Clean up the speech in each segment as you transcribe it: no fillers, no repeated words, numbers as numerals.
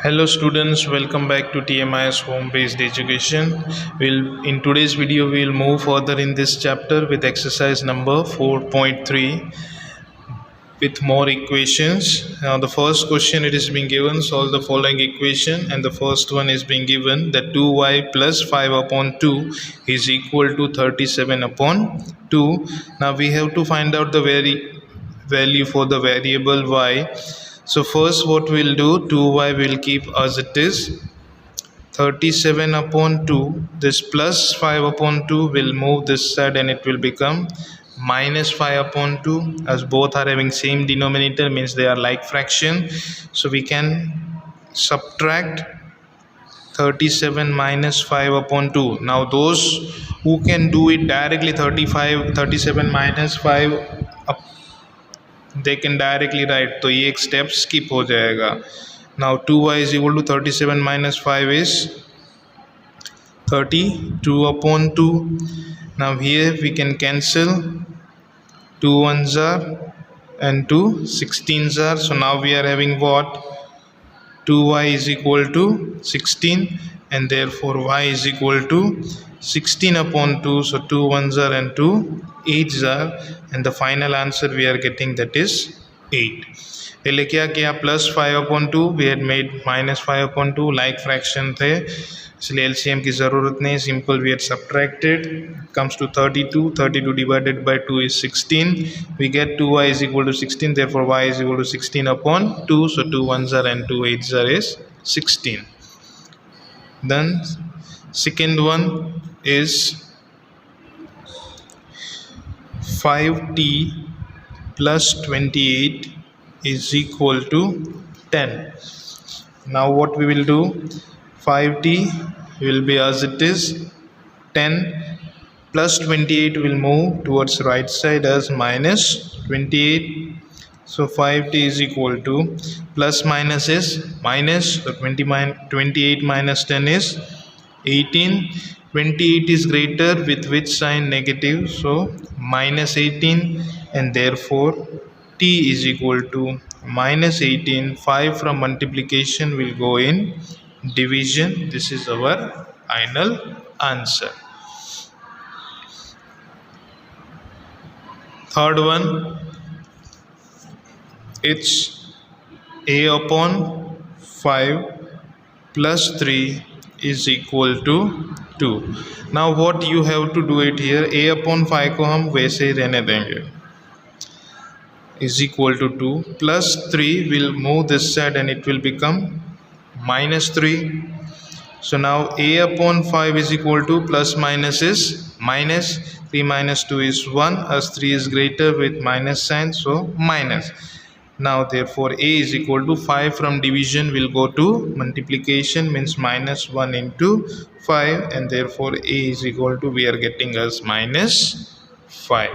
Hello students, welcome back to TMI's home-based education. In today's video we'll move further in this chapter with exercise number 4.3 with more equations. Now the first question, it is being given, solve the following equation, and the first one is being given that 2y plus 5 upon 2 is equal to 37 upon 2. Now we have to find out the value for the variable y. So first what we'll do, 2y will keep as it is, 37 upon 2, this plus 5 upon 2 will move this side and it will become minus 5 upon 2, as both are having same denominator, means they are like fraction. So we can subtract 37 minus 5 upon 2. Now those who can do it directly, 37 minus 5 they can directly write, तो ये एक step skip हो जाएगा. Now 2y is equal to 37 minus 5 is 32 upon 2. Now here we can cancel 2 ones are and 2 16s are. So now we are having what? 2y is equal to 16 and therefore y is equal to 16 upon 2. So 2 ones are and 2 8s are, and the final answer we are getting, that is 8. पहले क्या किया, plus 5 upon 2 we had made minus 5 upon 2, like fraction थे इसलिए LCM की ज़रूरत नहीं, simple we had subtracted, comes to 32 divided by 2 is 16, we get 2y is equal to 16, therefore y is equal to 16 upon 2, so 2 ones are and 2 8s are is 16. Then second one is 5t plus 28 is equal to 10. Now what we will do, 5t will be as it is, 10 plus 28 will move towards right side as minus 28. So 5t is equal to, plus minus is minus, so 28 minus 10 is 18. 28 is greater with which sign? Negative, so minus 18, and therefore t is equal to minus 18. 5 from multiplication will go in division. This is our final answer. Third one, it's a upon 5 plus 3 is equal to 2. Now what you have to do it here, a upon 5 को हम वैसे ही रहने देंगे, is equal to 2, plus 3 will move this side and it will become minus 3. So now a upon 5 is equal to, plus minus is minus, 3 minus 2 is 1, as 3 is greater with minus sign, so minus. Now therefore a is equal to, 5 from division will go to multiplication, means minus 1 into 5, and therefore a is equal to, we are getting as minus 5.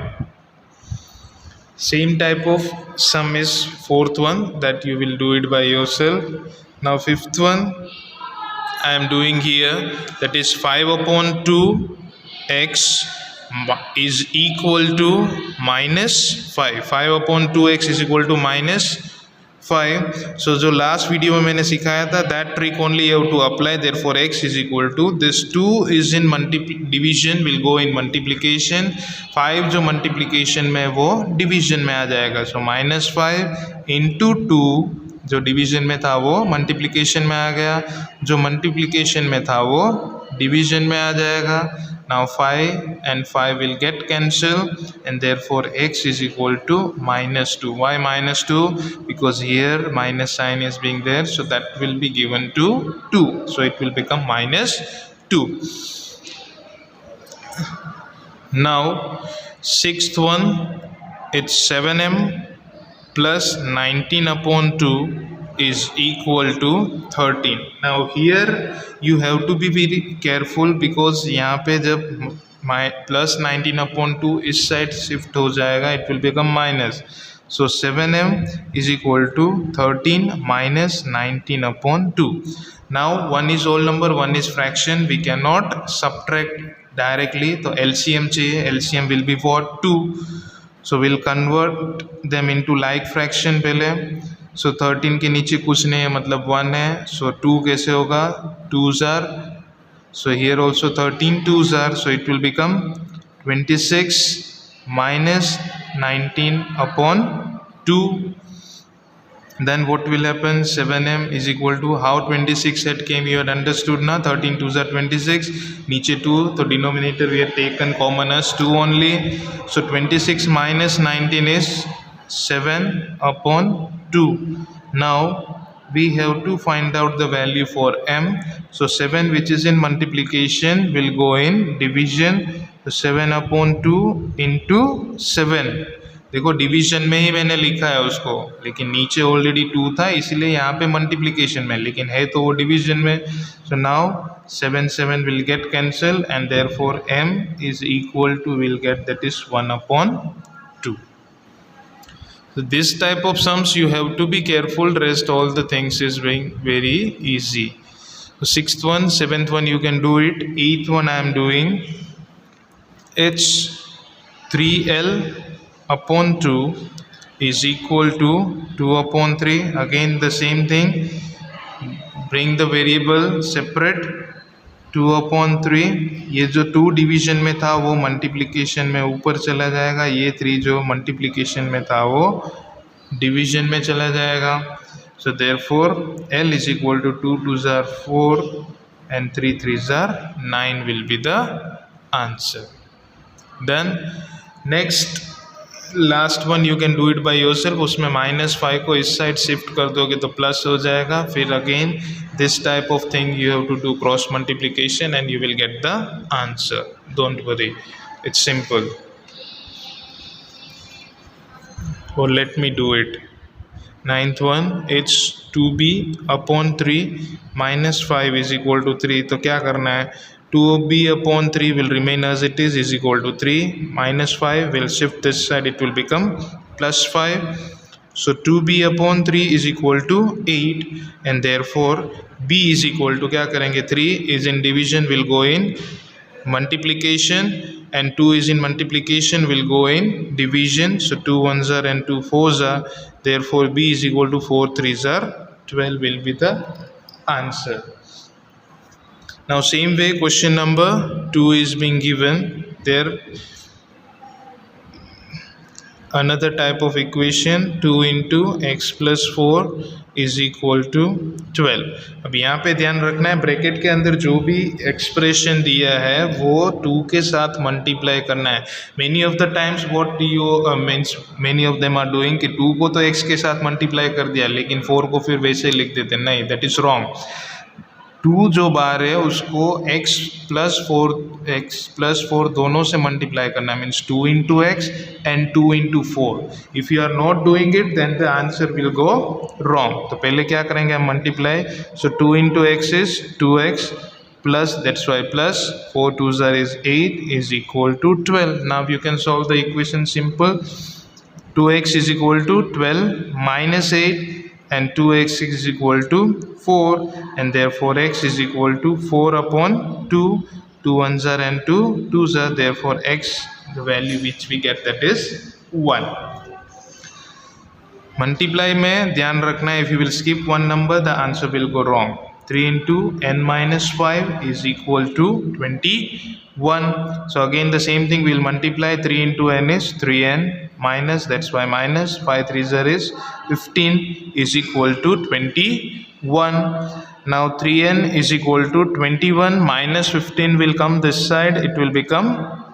Same type of sum is fourth one, that you will do it by yourself. Now fifth one I am doing here, that is 5 upon 2 x is equal to minus 5. 5 upon 2x is equal to minus 5. So जो last video में मैंने सिखाया था, that trick only you have to apply. Therefore x is equal to, this 2 is in division will go in multiplication, 5 जो multiplication में वो division में आ जाएगा. So minus 5 into 2 जो डिवीजन में था वो मल्टीप्लिकेशन में आ गया, जो मल्टीप्लिकेशन में था वो डिवीजन में आ जाएगा. Now 5 and 5 will get cancelled, and therefore x is equal to minus 2. Why minus 2? Because here minus sign is being there, so that will be given to 2. So it will become minus 2. Now sixth one, it's 7m plus 19 upon 2 is equal to 13. Now here you have to be very careful, because यहाँ पे जब plus 19 upon 2 इस side shift हो जाएगा, it will become minus. So 7m is equal to 13 minus 19 upon 2. Now one is whole number, one is fraction, we cannot subtract directly, तो LCM चाहिए. LCM will be what? 2. So we'll convert them into like fraction पहले. सो 13 के नीचे कुछ नहीं है मतलब 1 है, सो 2 कैसे होगा, 2s are, so here also 13 2s are, so it will become 26 minus 19 upon 2. Then what will happen, 7m is equal to, how 26 had came, you had understood na, 13 2s are 26, नीचे 2, तो denominator we have taken common as 2 only, so 26 minus 19 is 7 upon 2. Now we have to find out the value for m, so 7 which is in multiplication will go in division, so 7 upon 2 into 7, देखो division में ही मैंने लिखा है उसको, लेकिन नीचे already 2 था इसीलिए यहाँ पे मल्टीप्लिकेशन में, लेकिन है तो वो डिवीजन में, so now 7 7 will get cancel and therefore m is equal to will get that is 1 upon 2. So this type of sums you have to be careful, rest all the things is being very easy. So 6th one, 7th one you can do it, 8th one I am doing, it's 3l upon 2 is equal to 2 upon 3, again the same thing, bring the variable separate, 2 upon 3, ये जो 2 division में था वो multiplication में ऊपर चला जाएगा, ये 3 जो मल्टीप्लिकेशन में था वो डिवीजन में चला जाएगा, so therefore L is equal to 2 2s are 4 and 3 3s are 9 will be the answer. Then next last one you can do it by yourself, उसमें -5 को इस साइड शिफ्ट कर दोगे तो प्लस हो जाएगा, फिर again this type of thing you have to do cross multiplication and you will get the answer, don't worry, it's simple. और let me do it. 9th one, it's 2b upon 3 -5 is equal to 3, तो क्या करना है, 2b upon 3 will remain as it is equal to 3, -5 will shift this side, it will become +5, so 2b upon 3 is equal to 8 and therefore b is equal to, क्या करेंगे, 3 is in division will go in multiplication and 2 is in multiplication will go in division, so 2 1s are and 2 4s are, therefore b is equal to 4 3s are 12 will be the answer. Now same way question number 2 is being given there, another type of equation, 2 into x plus 4 is equal to 12. अब यहाँ पे ध्यान रखना है bracket के अंदर जो भी एक्सप्रेशन दिया है वो 2 के साथ मल्टीप्लाई करना है. Many of the times what you means many of them are doing कि 2 को तो x के साथ मल्टीप्लाई कर दिया लेकिन 4 को फिर वैसे लिख देते, नहीं, दैट इज रॉन्ग. 2 जो बार है उसको x प्लस 4 दोनों से मल्टीप्लाई करना है, means 2 into x and 2 into 4. If you are not doing it then the answer will go wrong. तो पहले क्या करेंगे हम, multiply, so 2 into x is 2x plus, that's why plus 4 2s are is 8 is equal to 12. Now you can solve the equation simple. 2x is equal to 12 minus 8 and 2x is equal to 4 and therefore x is equal to 4 upon 2, 2 1s are and 2 2s are, therefore x, the value which we get, that is 1. Multiply में ध्यान रखना है, if you will skip one number the answer will go wrong. 3 into n minus 5 is equal to 21. So again the same thing, we'll multiply, 3 into n is 3n minus, that's why minus 5 3s are is 15 is equal to 21. Now 3n is equal to 21 minus 15 will come this side, it will become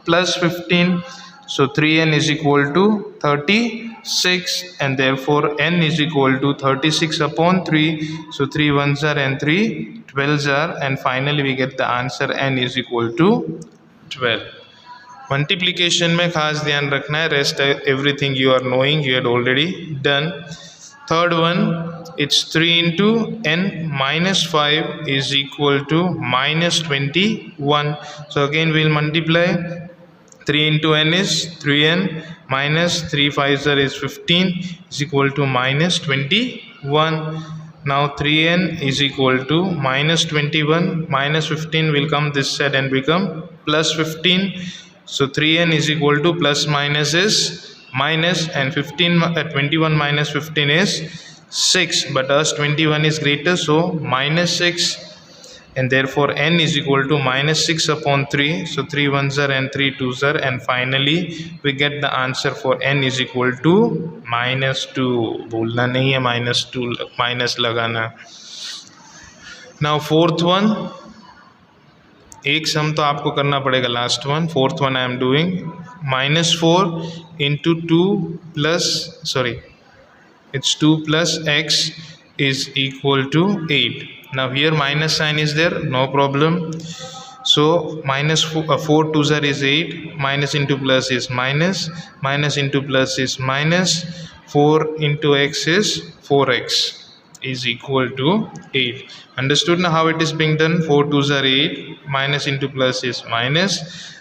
plus 15, so 3n is equal to 36 and therefore n is equal to 36 upon 3, so 3 1s are and 3 12s are and finally we get the answer n is equal to 12. Multiplication में खास ध्यान रखना है, rest everything you are knowing, you had already done. Third one, it's 3 into n minus 5 is equal to minus 21. So again we'll multiply, 3 into n is 3n minus 3 5s are is 15 is equal to minus 21. Now 3n is equal to minus 21 minus 15 will come this side and become plus 15. So 3n is equal to plus minus is minus and 21 minus 15 is 6, but as 21 is greater, so minus 6, and therefore n is equal to minus 6 upon 3. So 3 ones are and 3 twos are, and finally we get the answer for n is equal to minus 2. भूलना नहीं है minus 2 minus लगाना. Now fourth one, एक सम तो आपको करना पड़ेगा last one. Fourth one I am doing -4 into 2 plus, sorry, it's 2 plus x is equal to 8. Now here minus sign is there, no problem. So minus 4 2s are is 8, minus into plus is minus, minus into plus is minus, 4 into x is 4x is equal to 8. Understood now how it is being done? 4 2s are 8, minus into plus is minus,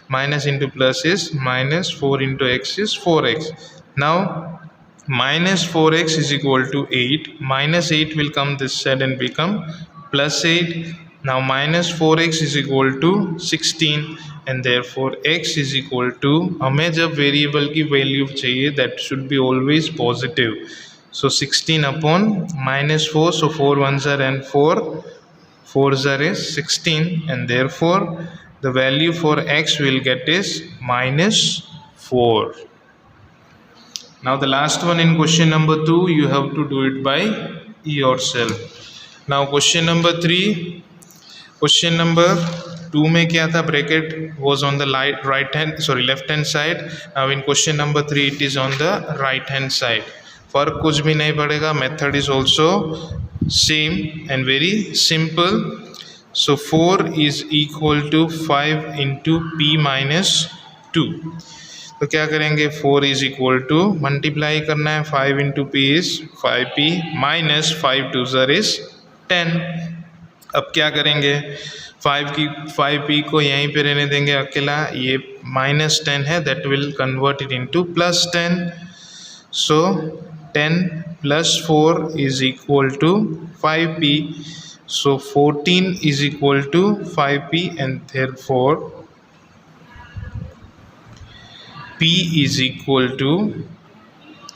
minus into plus is minus, 4 into x is 4x. Now minus 4x is equal to 8, minus 8 will come this side and become plus 8. Now minus 4x is equal to 16, and therefore x is equal to, हमें जब variable की value चाहिए that should be always positive. So 16 upon minus 4, so 4 ones are and 4 4s are is 16, and therefore the value for x will get is minus 4. Now the last one in question number 2, you have to do it by yourself. Now question number 3, question number 2 में क्या था? Bracket was on the left hand side. Now in question number 3 it is on the right hand side. फर्क कुछ भी नहीं पड़ेगा. Method is also same and very simple. So 4 is equal to 5 into p minus 2. तो क्या करेंगे? 4 is equal to multiply करना है. 5 into P is 5p minus 5 2 ज़र इज 10. अब क्या करेंगे? 5p को यहीं पे रहने देंगे अकेला. ये माइनस 10 है, that will convert it into plus 10. So 10 plus 4 is equal to 5p. So 14 is equal to 5p, and therefore p is equal to,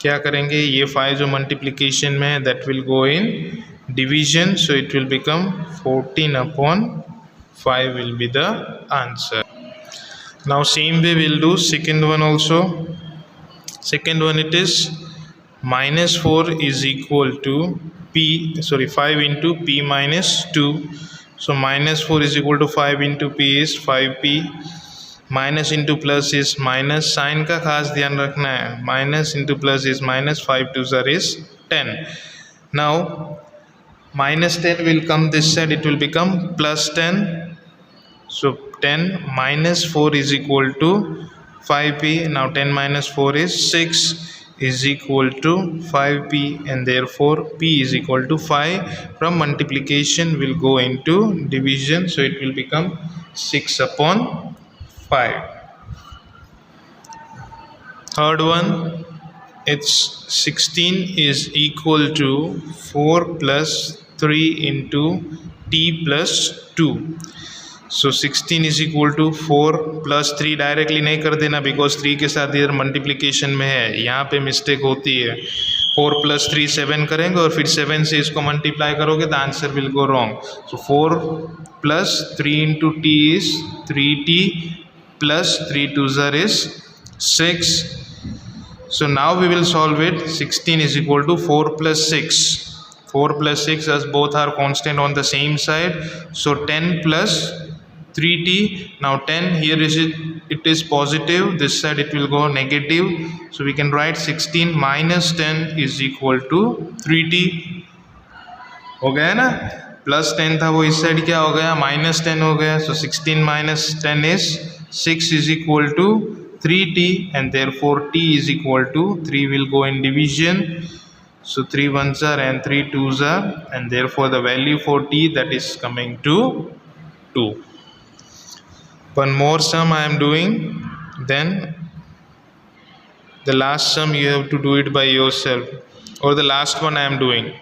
क्या करेंगे? ये 5 जो मल्टीप्लिकेशन में है that will go in division, so it will become 14 upon 5 will be the answer. Now same way we'll do second one also. Second one it is minus 4 is equal to 5 into p minus 2. So minus 4 is equal to 5 into p is 5p, minus into plus is minus. Sign का खास ध्यान रखना है. Minus into plus is minus, 5 2s are is 10. Now minus 10 will come this side, it will become plus 10. So 10 minus 4 is equal to 5p. Now 10 minus 4 is 6 is equal to 5p, and therefore p is equal to 5. From multiplication will go into division, so it will become 6 upon 5. Third one, it's 16 is equal to 4 plus 3 into t plus 2. So 16 is equal to 4 plus 3. Directly नहीं कर देना because 3 के साथ इधर multiplication में है, यहाँ पे मिस्टेक होती है. 4 प्लस 3 7 करेंगे और फिर 7 से इसको मल्टीप्लाई करोगे तो answer will go wrong. So 4 plus 3 into T is 3t plus 3 2 ज़र is 6. So now we will solve it. 16 is equal to 4 plus 6. 4 plus 6 as both are constant on the same side. So 10 plus 3t. Now 10 here is it is positive, this side it will go negative. So we can write 16 minus 10 is equal to 3t. हो गया ना? Plus 10 था वो इस side क्या हो गया? Minus 10 हो गया. So 16 minus 10 is 6 is equal to 3t, and therefore t is equal to 3 will go in division. So 3 ones are and 3 twos are, and therefore the value for t that is coming to 2. One more sum I am doing, then the last sum you have to do it by yourself, or the last one I am doing.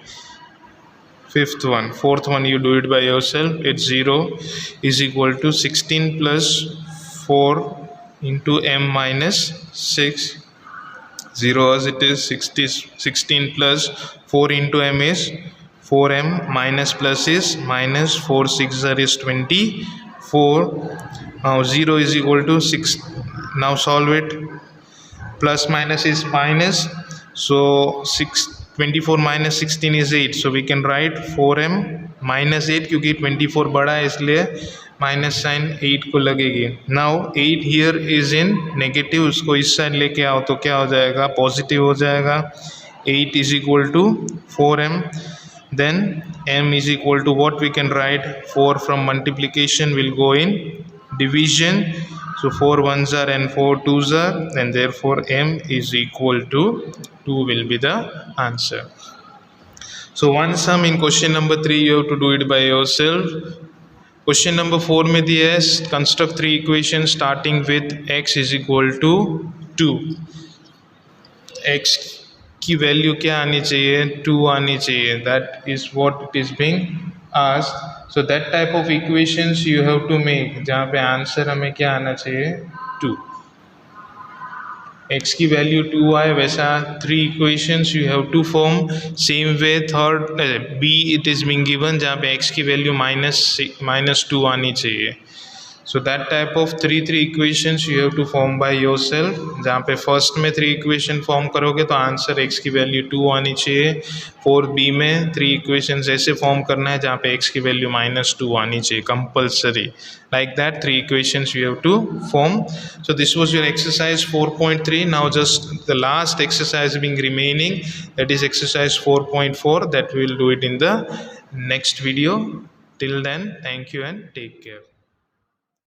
Fifth one, fourth one you do it by yourself. It's 0 is equal to 16 plus 4 into m minus 6 0 as it is. 16 plus 4 into m is 4m, minus plus is minus 4 6 is 24. Now 0 is equal to 6. Now solve it. Plus minus is minus, so 24 minus 16 is 8, so we can write 4m minus 8, क्योंकि 24 बड़ा है इसलिए minus sign 8 को लगेगी. Now 8 here is in negative, उसको इस side लेके आओ तो क्या हो जाएगा, पॉजिटिव हो जाएगा. 8 is equal to 4m. then m is equal to what we can write, 4 from multiplication will go in division. So 4 ones are and 4 twos are, and therefore m is equal to 2 will be the answer. So one sum in question number 3 you have to do it by yourself. Question number 4 में दिया है, construct 3 equations starting with x is equal to 2. x की value क्या आनी चाहिए, 2 आनी चाहिए. That is what it is being asked. So that type of equations you have to make, जहाँ पे आंसर हमें क्या आना चाहिए, 2. x की वैल्यू 2 आए, वैसा 3 equations you have to form. Same way third b it is being given, जहाँ पे x की वैल्यू माइनस 2 आनी चाहिए. So that type of 3 equations you have to form by yourself. जहाँ पे फर्स्ट में 3 इक्वेशन फॉर्म करोगे तो आंसर x की वैल्यू 2 आनी चाहिए. 4b में 3 इक्वेशंस ऐसे फॉर्म करना है जहाँ पे x की वैल्यू -2 आनी चाहिए compulsory. Like that 3 equations you have to form. So this was your exercise 4.3. Now just the last exercise being remaining, that is exercise 4.4, that we will do it in the next video. Till then, thank you and take care.